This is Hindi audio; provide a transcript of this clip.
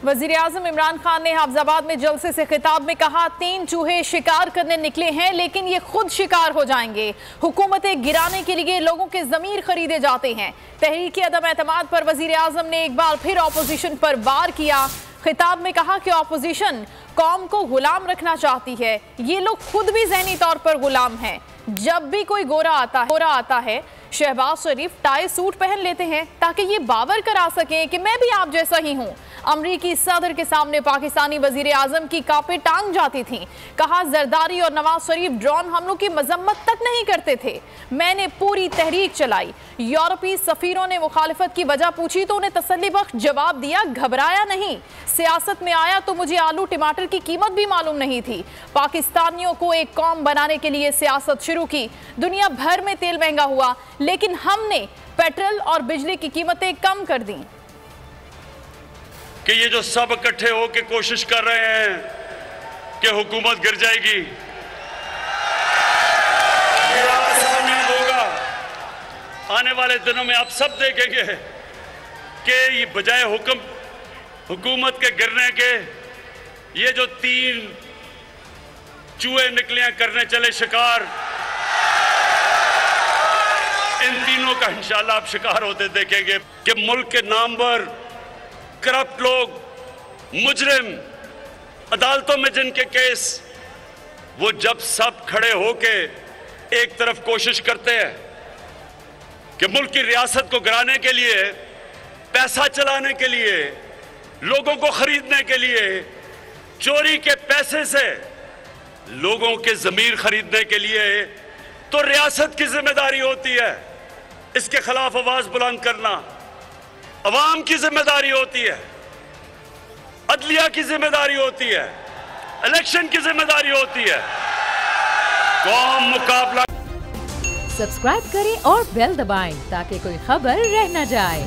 वजीर-ए-आज़म इमरान खान ने हाफजाबाद में जलसे से खिताब में कहा, 3 चूहे शिकार करने निकले हैं लेकिन ये खुद शिकार हो जाएंगे। हुकूमतें गिराने के लिए लोगों के जमीर खरीदे जाते हैं। तहरीक अदम एतमाद पर वजीर-ए-आज़म ने एक बार फिर ऑपोजिशन पर वार किया। खिताब में कहा कि ऑपोजिशन कौम को गुलाम रखना चाहती है, ये लोग खुद भी ज़हनी तौर पर गुलाम हैं। जब भी कोई गोरा आता है शहबाज शरीफ टाई सूट पहन लेते हैं ताकि ये बावर करा सके कि मैं भी आप जैसा ही हूँ। अमरीकी सदर के सामने पाकिस्तानी वजीर आजम की कापे टांग जाती थी। कहा, जरदारी और नवाज शरीफ ड्रोन हमलों की मजम्मत तक नहीं करते थे, मैंने पूरी तहरीक चलाई। यूरोपीय सफीरों ने मुखालिफत की वजह पूछी तो उन्हें तसल्ली बख्श जवाब दिया, घबराया नहीं। सियासत में आया तो मुझे आलू टमाटर की कीमत भी मालूम नहीं थी। पाकिस्तानियों को एक कौम बनाने के लिए सियासत शुरू की। दुनिया भर में तेल महंगा हुआ लेकिन हमने पेट्रोल और बिजली की कीमतें कम कर दी। कि ये जो सब इकट्ठे होकर कोशिश कर रहे हैं कि हुकूमत गिर जाएगी, ये आसान नहीं होगा। आने वाले दिनों में आप सब देखेंगे कि ये बजाय हुकूमत के गिरने के ये जो 3 चूहे निकलियां करने चले शिकार, इन तीनों का इंशाल्लाह आप शिकार होते देखेंगे कि मुल्क के नामवर करप्ट लोग, मुजरिम, अदालतों में जिनके केस, वो जब सब खड़े होके एक तरफ कोशिश करते हैं कि मुल्क की रियासत को गिराने के लिए, पैसा चलाने के लिए, लोगों को खरीदने के लिए, चोरी के पैसे से लोगों के जमीर खरीदने के लिए, तो रियासत की जिम्मेदारी होती है इसके खिलाफ आवाज बुलंद करना, अवाम की जिम्मेदारी होती है, अदलिया की जिम्मेदारी होती है, इलेक्शन की जिम्मेदारी होती है। कौम मुकाबला। सब्सक्राइब करें और बेल दबाएं ताकि कोई खबर रह न जाए।